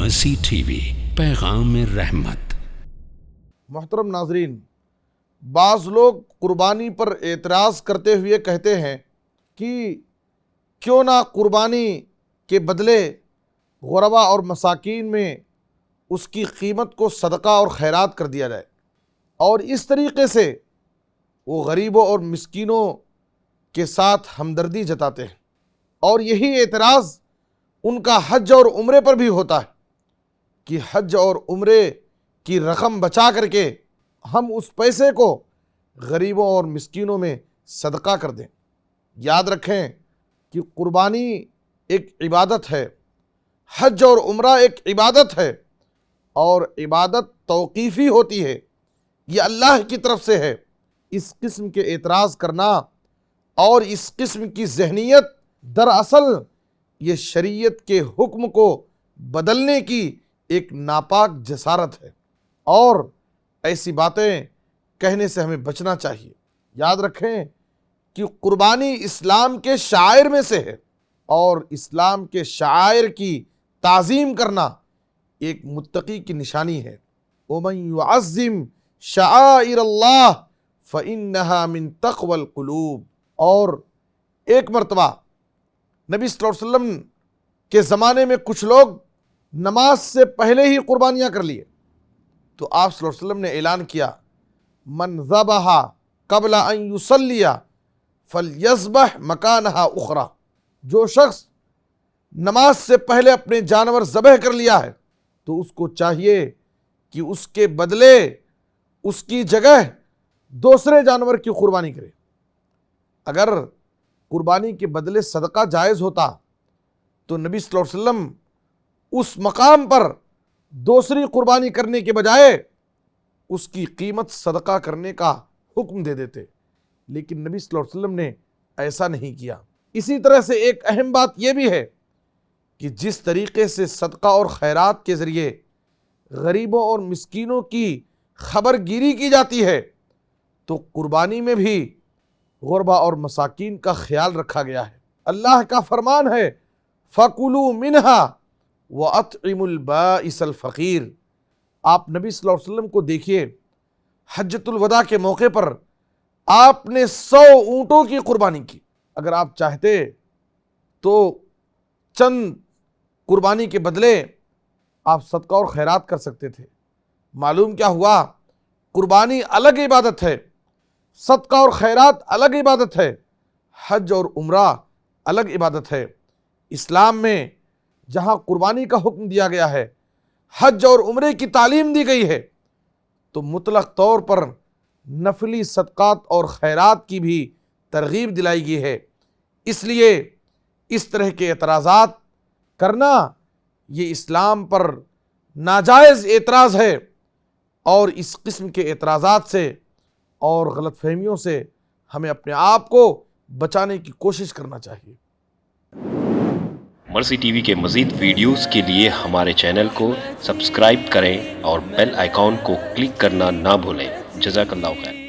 مرسی T V, پیغام رحمت۔ محترم ناظرین، بعض لوگ قربانی پر اعتراض کرتے ہوئے کہتے ہیں کہ کیوں نہ قربانی کے بدلے غربا اور مساکین میں اس کی قیمت کو صدقہ اور خیرات کر دیا جائے، اور اس طریقے سے وہ غریبوں اور مسکینوں کے ساتھ ہمدردی جتاتے ہیں۔ اور یہی اعتراض ان کا حج اور عمرے پر بھی ہوتا ہے کہ حج اور عمرے کی رقم بچا کر کے ہم اس پیسے کو غریبوں اور مسکینوں میں صدقہ کر دیں۔ یاد رکھیں کہ قربانی ایک عبادت ہے، حج اور عمرہ ایک عبادت ہے، اور عبادت توقیفی ہوتی ہے، یہ اللہ کی طرف سے ہے۔ اس قسم کے اعتراض کرنا اور اس قسم کی ذہنیت دراصل یہ شریعت کے حکم کو بدلنے کی ایک ناپاک جسارت ہے، اور ایسی باتیں کہنے سے ہمیں بچنا چاہیے۔ یاد رکھیں کہ قربانی اسلام کے شعائر میں سے ہے، اور اسلام کے شعائر کی تعظیم کرنا ایک متقی کی نشانی ہے۔ وَمَن يُعَظِّمْ شَعَائِرَ اللَّهِ فَإِنَّهَا مِن تَقْوَى الْقُلُوبِ۔ اور ایک مرتبہ نبی صلی اللہ علیہ وسلم کے زمانے میں کچھ لوگ نماز سے پہلے ہی قربانیاں کر لیے، تو آپ صلی اللہ علیہ وسلم نے اعلان کیا، من ذبح قبل ان یصلی فلیذبح مکانہا اخری۔ جو شخص نماز سے پہلے اپنے جانور ذبح کر لیا ہے تو اس کو چاہیے کہ اس کے بدلے اس کی جگہ دوسرے جانور کی قربانی کرے۔ اگر قربانی کے بدلے صدقہ جائز ہوتا تو نبی صلی اللہ علیہ وسلم اس مقام پر دوسری قربانی کرنے کے بجائے اس کی قیمت صدقہ کرنے کا حکم دے دیتے، لیکن نبی صلی اللہ علیہ وسلم نے ایسا نہیں کیا۔ اسی طرح سے ایک اہم بات یہ بھی ہے کہ جس طریقے سے صدقہ اور خیرات کے ذریعے غریبوں اور مسکینوں کی خبر گیری کی جاتی ہے، تو قربانی میں بھی غربا اور مساکین کا خیال رکھا گیا ہے۔ اللہ کا فرمان ہے فَكُلُوا مِنْهَا وَأَطْعِمُوا الْبَائِسَ الْفَقِيرَ۔ آپ نبی صلی اللہ علیہ وسلم کو دیکھیے، حجۃ الوداع کے موقع پر آپ نے 100 اونٹوں کی قربانی کی۔ اگر آپ چاہتے تو چند قربانی کے بدلے آپ صدقہ اور خیرات کر سکتے تھے۔ معلوم کیا ہوا؟ قربانی الگ عبادت ہے، صدقہ اور خیرات الگ عبادت ہے، حج اور عمرہ الگ عبادت ہے۔ اسلام میں جہاں قربانی کا حکم دیا گیا ہے، حج اور عمرے کی تعلیم دی گئی ہے، تو مطلق طور پر نفلی صدقات اور خیرات کی بھی ترغیب دلائی گئی ہے۔ اس لیے اس طرح کے اعتراضات کرنا یہ اسلام پر ناجائز اعتراض ہے، اور اس قسم کے اعتراضات سے اور غلط فہمیوں سے ہمیں اپنے آپ کو بچانے کی کوشش کرنا چاہیے۔ مرسی ٹی وی کے مزید ویڈیوز کے لیے ہمارے چینل کو سبسکرائب کریں اور بیل آئیکن کو کلک کرنا نہ بھولیں۔ جزاک اللہ خیر۔